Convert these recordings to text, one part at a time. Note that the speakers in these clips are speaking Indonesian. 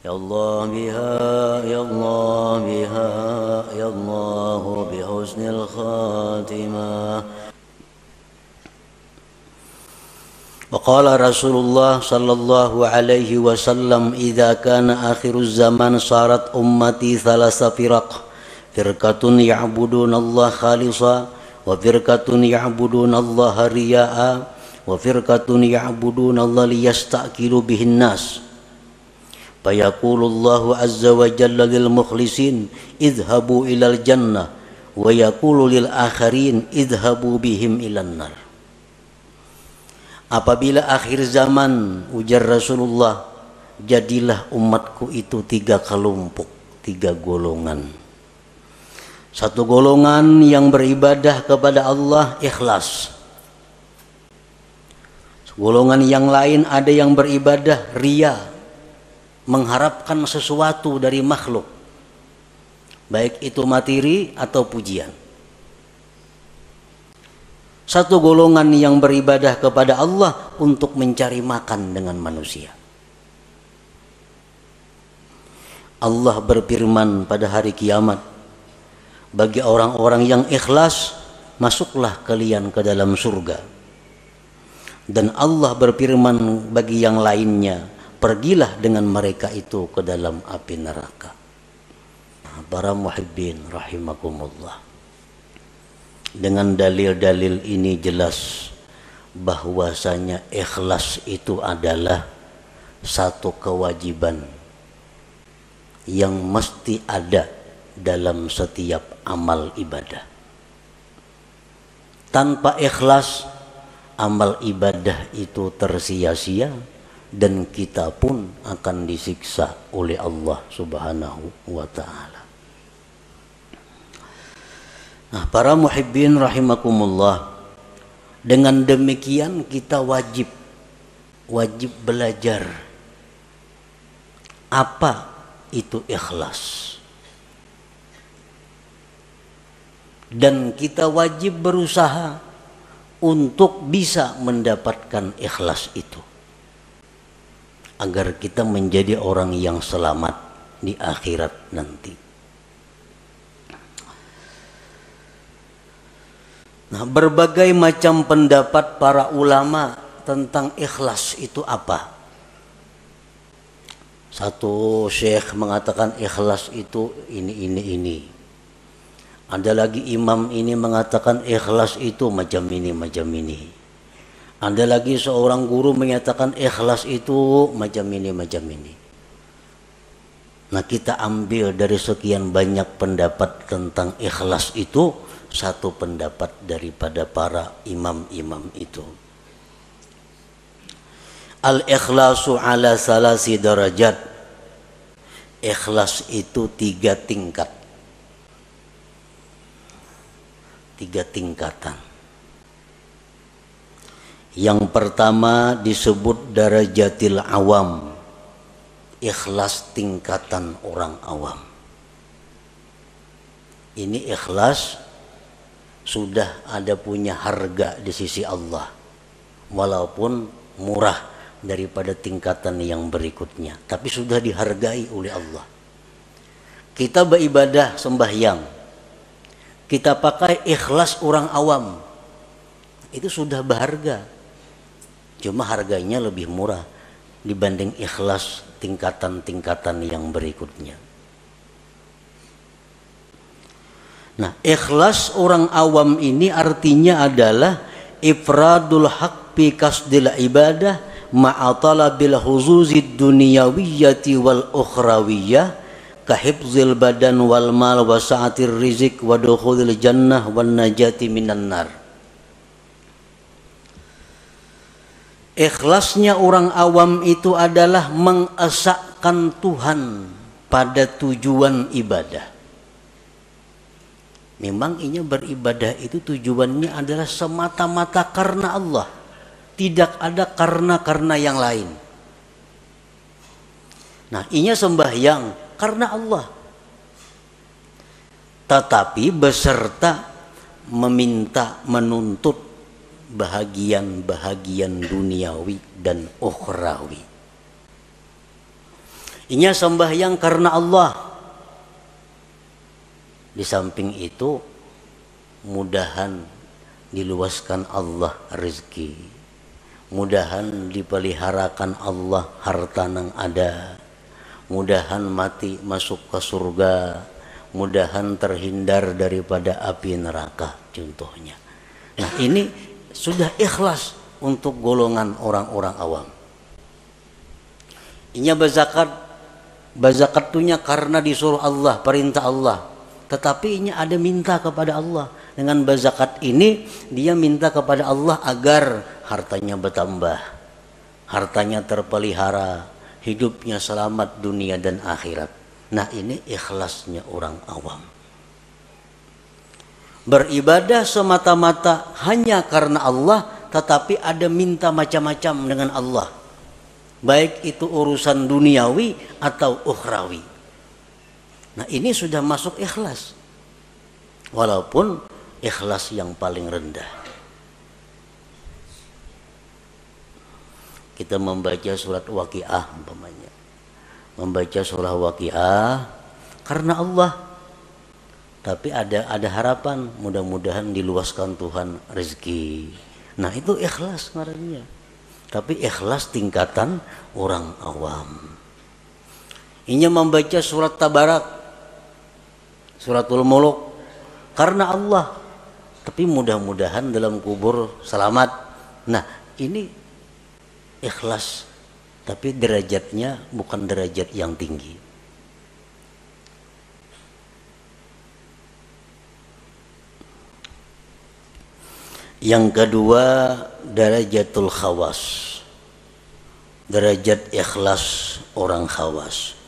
يا الله بها يا الله بها يا الله بحسن الخاتمة. وقال رسول الله صلى الله عليه وسلم إذا كان آخر الزمان صارت أمتي ثلاث فرق فرقة يعبدون الله خالصا وفرقة يعبدون الله رياء وفرقة يعبدون الله ليستأكلوا به الناس فيقول الله عز وجل للمخلصين اذهبوا إلى الجنة ويقول للآخرين اذهبوا بهم إلى النار. Apabila akhir zaman, ujar Rasulullah, jadilah umatku itu 3 kelompok, 3 golongan. Satu golongan yang beribadah kepada Allah ikhlas. Golongan yang lain ada yang beribadah ria, mengharapkan sesuatu dari makhluk, baik itu materi atau pujian. Satu golongan yang beribadah kepada Allah untuk mencari makan dengan manusia. Allah berfirman pada hari kiamat, bagi orang-orang yang ikhlas, masuklah kalian ke dalam surga. Dan Allah berfirman bagi yang lainnya, pergilah dengan mereka itu ke dalam api neraka. Para muhibbin rahimakumullah. Dengan dalil-dalil ini jelas bahwasanya ikhlas itu adalah satu kewajiban yang mesti ada dalam setiap amal ibadah. Tanpa ikhlas, amal ibadah itu tersia-sia dan kita pun akan disiksa oleh Allah Subhanahu wa ta'ala. Nah, para muhibbin rahimakumullah, dengan demikian kita wajib belajar apa itu ikhlas. Dan kita wajib berusaha untuk bisa mendapatkan ikhlas itu, agar kita menjadi orang yang selamat di akhirat nanti. Nah, berbagai macam pendapat para ulama tentang ikhlas itu apa. Satu syekh mengatakan ikhlas itu ini. Ada lagi imam ini mengatakan ikhlas itu macam ini. Ada lagi seorang guru menyatakan ikhlas itu macam ini. Nah, kita ambil dari sekian banyak pendapat tentang ikhlas itu satu pendapat daripada para imam-imam itu. Al-ikhlasu ala salasi darajat. Ikhlas itu 3 tingkat. 3 tingkatan. Yang pertama disebut darajatil awam. Ikhlas tingkatan orang awam. Ini ikhlas sudah ada punya harga di sisi Allah, walaupun murah daripada tingkatan yang berikutnya, tapi sudah dihargai oleh Allah. Kita beribadah sembahyang, kita pakai ikhlas orang awam, itu sudah berharga, cuma harganya lebih murah dibanding ikhlas tingkatan-tingkatan yang berikutnya. Nah, ikhlas orang awam ini artinya adalah ifradul haq bi kasdil ibadah ma'a talabil huzuzid dunyawiyyati wal ukhrawiyyah ka hifzil badan wal mal wa sa'atir rizq wa dukhulil jannah wan najati minan nar. Ikhlasnya orang awam itu adalah mengesahkan Tuhan pada tujuan ibadah. Memang ini beribadah itu tujuannya adalah semata-mata karena Allah, tidak ada karena yang lain. Nah, ini sembahyang karena Allah, tetapi beserta menuntut bahagian-bahagian duniawi dan ukhrawi. Inya sembahyang karena Allah. Di samping itu mudahan diluaskan Allah rezeki, mudahan dipeliharakan Allah harta nang ada, mudahan mati masuk ke surga, mudahan terhindar daripada api neraka contohnya. Nah ini sudah ikhlas untuk golongan orang-orang awam. Inya bazakat tunya karena disuruh Allah, perintah Allah, tetapi inya ada minta kepada Allah. Dengan bazakat ini dia minta kepada Allah agar hartanya bertambah, hartanya terpelihara, hidupnya selamat dunia dan akhirat. Nah ini ikhlasnya orang awam. Beribadah semata-mata hanya karena Allah, tetapi ada minta macam-macam dengan Allah, baik itu urusan duniawi atau ukhrawi. Nah ini sudah masuk ikhlas, walaupun ikhlas yang paling rendah. Kita membaca surat Waqiah umpamanya, membaca surah Waqiah karena Allah, tapi ada harapan mudah-mudahan diluaskan Tuhan rezeki. Nah itu ikhlas ngarannya, tapi ikhlas tingkatan orang awam. Inya membaca surat Tabarak, suratul Muluk karena Allah, tapi mudah-mudahan dalam kubur selamat. Nah ini ikhlas, tapi derajatnya bukan derajat yang tinggi. Yang kedua, darajatul khawas, derajat ikhlas orang khawas.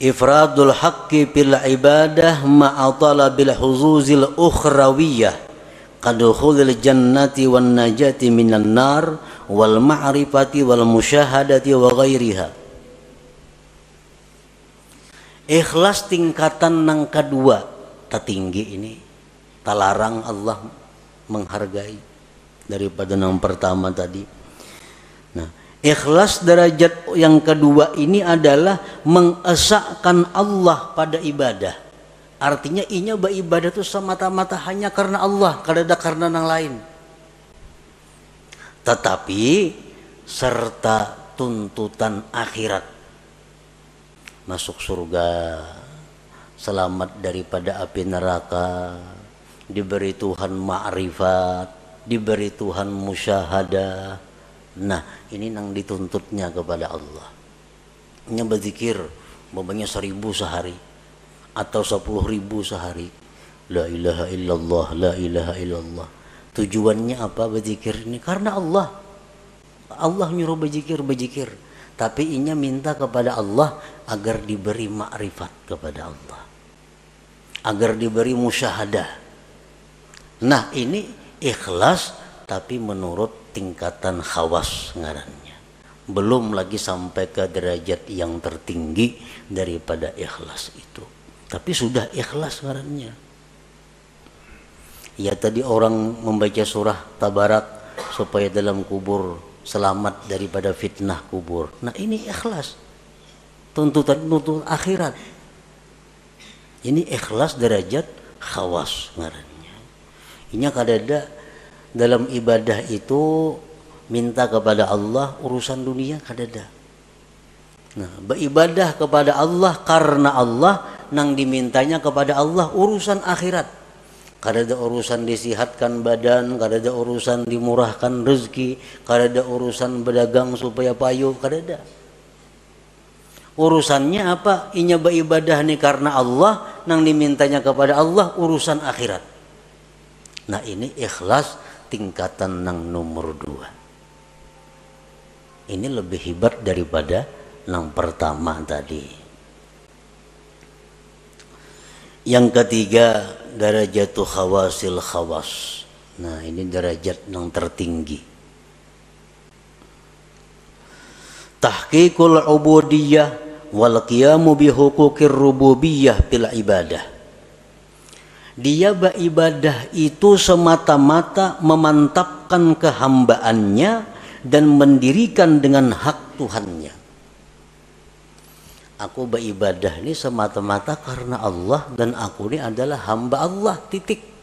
Ifradul haqqi bil ibadah ma'a talabil huzuzil ukhrawiyah kadukhulil jannati wan najati minan nar wal ma'rifati wal musyahadati wa ghairiha. Ikhlas tingkatan nang kedua tertinggi ini, talarang Allah menghargai daripada yang pertama tadi. Nah, ikhlas derajat yang kedua ini adalah mengesahkan Allah pada ibadah. Artinya inya beribadah itu semata-mata hanya karena Allah, kada karena yang lain. Tetapi serta tuntutan akhirat, masuk surga, selamat daripada api neraka, diberi Tuhan ma'rifat, diberi Tuhan musyahadah. Nah ini yang dituntutnya kepada Allah. Nya berzikir umpamanya 1000 sehari atau 10.000 sehari, la ilaha illallah, la ilaha illallah. Tujuannya apa berzikir ini? Karena Allah, Allah nyuruh berzikir, tapi inya minta kepada Allah agar diberi ma'rifat kepada Allah, agar diberi musyahadah. Nah ini ikhlas tapi menurut tingkatan khawas ngarannya, belum lagi sampai ke derajat yang tertinggi daripada ikhlas itu, tapi sudah ikhlas ngarannya. Ya tadi orang membaca surah Tabarak supaya dalam kubur selamat daripada fitnah kubur. Nah ini ikhlas, tuntutan akhirat. Ini ikhlas derajat khawas ngarannya. Inya kadada dalam ibadah itu minta kepada Allah urusan dunia kadada. Nah, beribadah kepada Allah karena Allah, nang dimintanya kepada Allah urusan akhirat. Kadada urusan disihatkan badan, kadada urusan dimurahkan rezeki, kadada urusan berdagang supaya payu, kadada. Urusannya apa? Inya beribadah nih karena Allah, nang dimintanya kepada Allah urusan akhirat. Nah ini ikhlas tingkatan nang nomor 2. Ini lebih hebat daripada yang pertama tadi. Yang ketiga, darajatul khawasil khawas. Nah ini derajat yang tertinggi. Tahqiqul ubudiyah wal qiyamu bi huquqir rububiyah bil ibadah. Dia beribadah itu semata-mata memantapkan kehambaannya, 'an-nafsi dan mendirikan dengan hak Tuhannya. Aku beribadah ini semata-mata karena Allah dan aku ini adalah hamba Allah, titik.